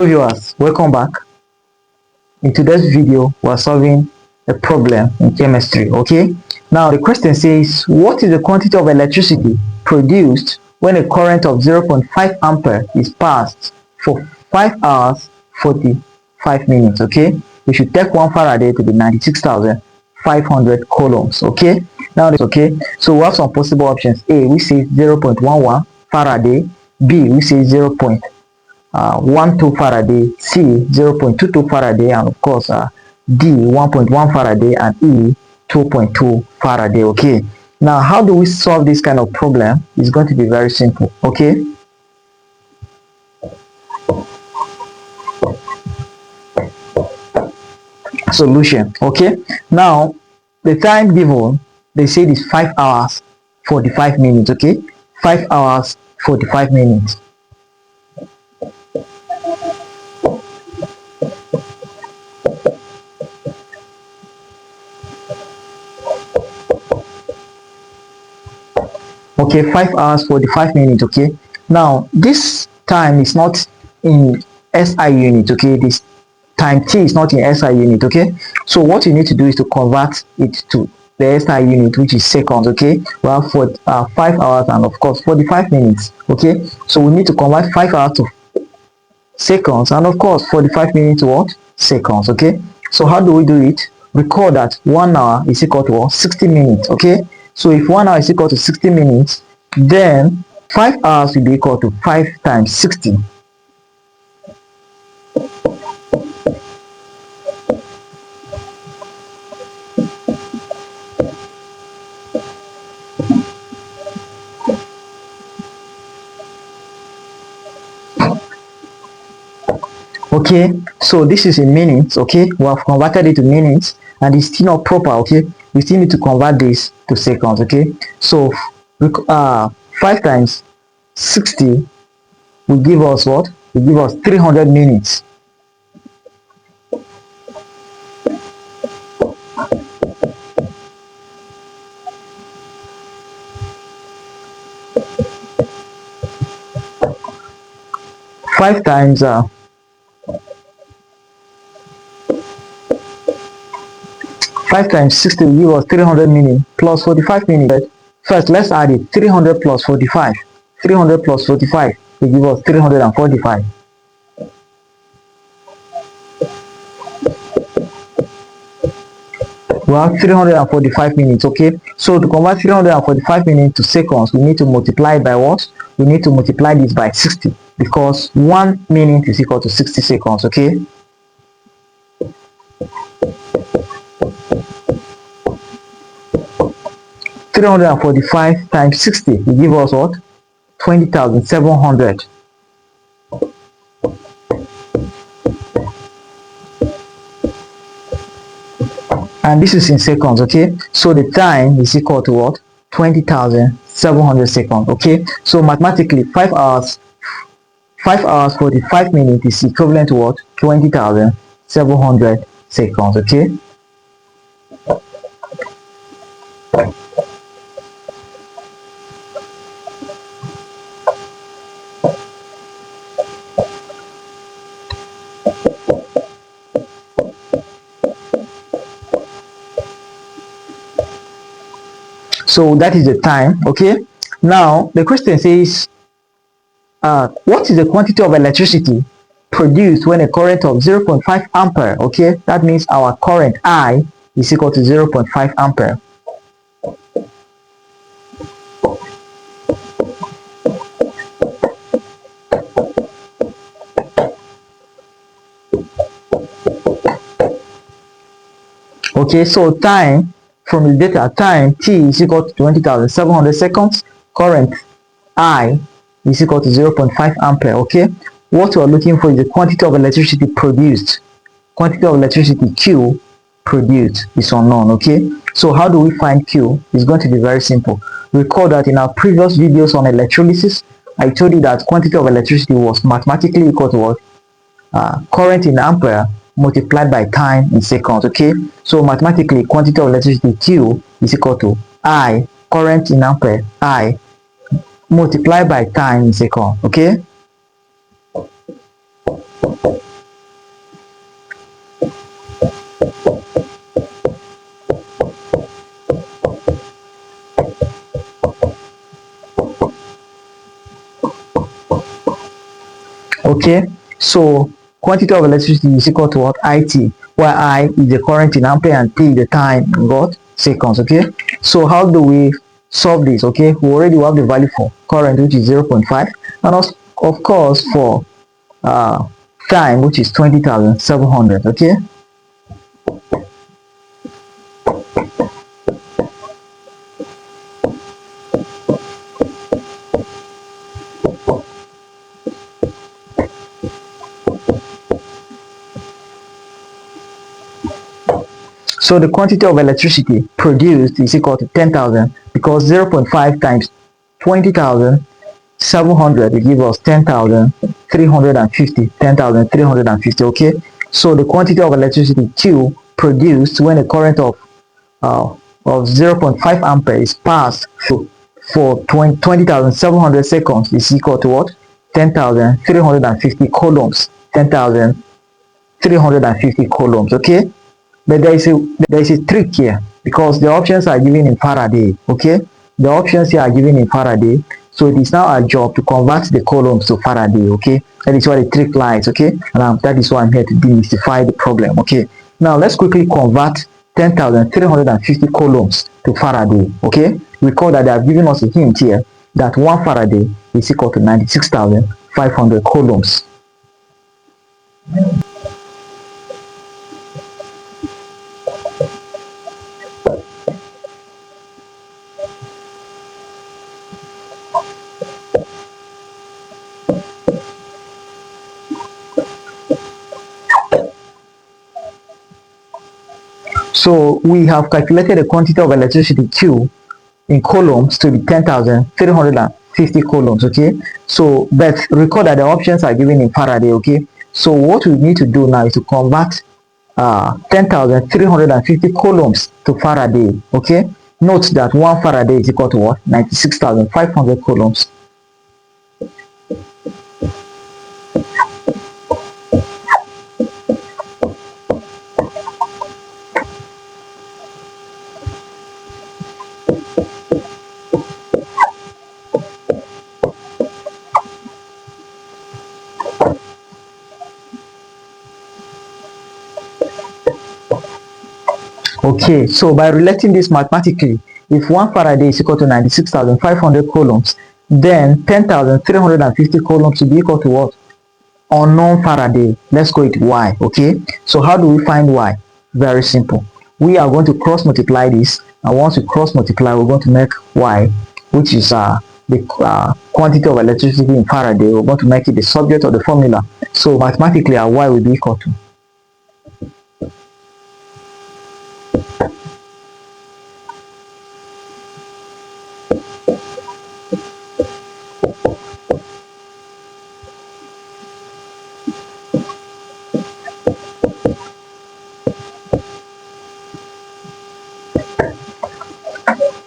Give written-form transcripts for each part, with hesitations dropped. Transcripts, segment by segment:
Viewers, welcome back. In today's video, we're solving a problem in chemistry. Okay, now the question says, what is the quantity of electricity produced when a current of 0.5 ampere is passed for 5 hours 45 minutes? Okay, we should take 1 Faraday to be 96,500 coulombs. Okay, now so we have some possible options. A, we say 0.11 Faraday. B, we say 0.12 Faraday, C 0.22 Faraday, and of course D 1.1 Faraday, and E 2.2 Faraday. Okay, now how do we solve this kind of problem? It's going to be very simple. Okay, solution. Okay, now the time given, they said is 5 hours 45 minutes. Okay, 5 hours 45 minutes. Okay, 5 hours 45 minutes. Okay, now this time is not in SI unit. Okay, this time t is not in SI unit. Okay, so what you need to do is to convert it to the SI unit, which is seconds. Okay, we have for 5 hours and of course 45 minutes. Okay, so we need to convert 5 hours to seconds and of course 45 minutes to what? Seconds. Okay, so how do we do it? Recall that 1 hour is equal to what? 60 minutes. Okay, so if 1 hour is equal to 60 minutes, then 5 hours will be equal to 5 times 60. Okay, so this is in minutes. Okay, we have converted it to minutes and it's still not proper. Okay, we still need to convert this to seconds. Okay, so 5 times 60 will give us what? Will give us 300 minutes. Five times 5 times 60 will give us 300 minutes plus 45 minutes. First, let's add it. 300 plus 45. 300 plus 45 will give us 345. We have 345 minutes. Okay, so to convert 345 minutes to seconds, we need to multiply by what? We need to multiply this by 60 because 1 minute is equal to 60 seconds. Okay, $345 times 60 will give us what? 20,700. And this is in seconds. Okay, so the time is equal to what? 20,700 seconds. Okay, so mathematically 5 hours 45 minutes is equivalent to what? 20,700 seconds. Okay, so that is the time. Okay, now the question says, what is the quantity of electricity produced when a current of 0.5 ampere? Okay, that means our current I is equal to 0.5 ampere. Okay, so time from the data, time t is equal to 20,700 seconds. Current I is equal to 0.5 ampere. Okay, what we are looking for is the quantity of electricity produced. Quantity of electricity Q produced is unknown. Okay, so how do we find Q? It's going to be very simple. Recall that in our previous videos on electrolysis, I told you that quantity of electricity was mathematically equal to what? Current in ampere multiplied by time in seconds. Okay, so mathematically quantity of electricity Q is equal to I, current in ampere, I, multiplied by time in seconds. Okay, Okay, so quantity of electricity is equal to what? IT, where I is the current in ampere and T is the time in what? Seconds. Okay, so how do we solve this? Okay, we already have the value for current, which is 0.5, and also, of course, for uh, time, which is 20,700. Okay, so the quantity of electricity produced is equal to 10,000, because 0.5 times 20,700 will give us 10,350. 10,350. Okay, so the quantity of electricity Q produced when a current of 0.5 ampere is passed through for 20,700 seconds is equal to what? 10,350 coulombs. 10,350 coulombs. Okay, but there is a trick here, because the options are given in Faraday. Okay, the options here are given in Faraday, so it is now our job to convert the coulombs to Faraday. Okay, that is where the trick lies. Okay, and that is why I'm here to demystify the problem. Okay, now let's quickly convert 10,350 coulombs to Faraday. Okay, recall that they have given us a hint here that 1 Faraday is equal to 96,500 coulombs. So we have calculated the quantity of electricity Q in coulombs to be 10,350 coulombs. Okay, so but recall that the options are given in Faraday. Okay, so what we need to do now is to convert 10,350 coulombs to Faraday. Okay, note that 1 Faraday is equal to what? 96,500 coulombs. Okay, so by relating this mathematically, if 1 Faraday is equal to 96,500 coulombs, then 10,350 coulombs will be equal to what? Unknown Faraday. Let's go with Y. Okay, so how do we find Y? Very simple. We are going to cross multiply this, and once we cross multiply, we're going to make Y, which is the quantity of electricity in Faraday. We're going to make it the subject of the formula. So mathematically, our Y will be equal to.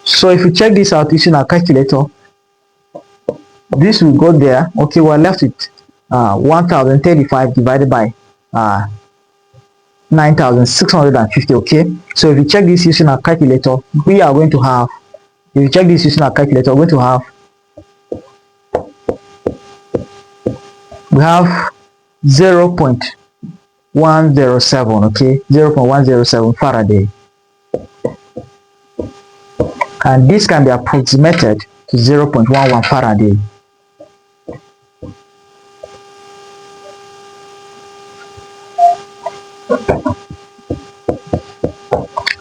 So if you check this out using our calculator, this will go there. Okay, we're left with 1035 divided by 9,650. Okay, so if you check this using our calculator, we are going to have, if you check this using our calculator, we're going to have, we have 0.107. Okay, 0.107 Faraday, and this can be approximated to 0.11 Faraday.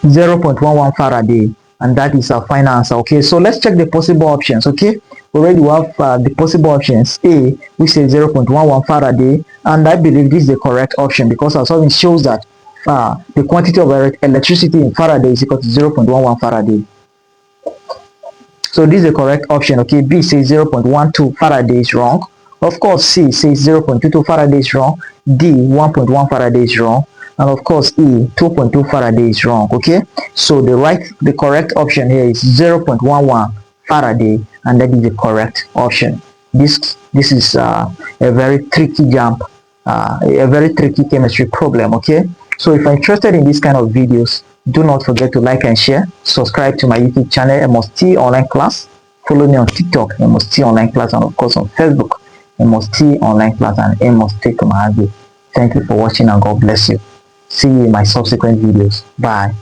0.11 Faraday, and that is our final answer. Okay, so let's check the possible options. Okay, already we have the possible options. A, we say 0.11 Faraday, and I believe this is the correct option, because our solving shows that the quantity of electricity in Faraday is equal to 0.11 Faraday. So this is the correct option. Okay, B says 0.12 Faraday is wrong. Of course, C says 0.22 Faraday is wrong. D, 1.1 Faraday is wrong. And of course, E, 2.2 Faraday is wrong. Okay, so the correct option here is 0.11 Faraday, and that is the correct option. This is a very tricky jump a very tricky chemistry problem. Okay, so if you're interested in this kind of videos, do not forget to like and share. Subscribe to my YouTube channel, MST Online Class. Follow me on TikTok, MST Online Class, and of course on Facebook, MST Online Class and MST Kumagi. Thank you for watching and God bless you. See you in my subsequent videos. Bye.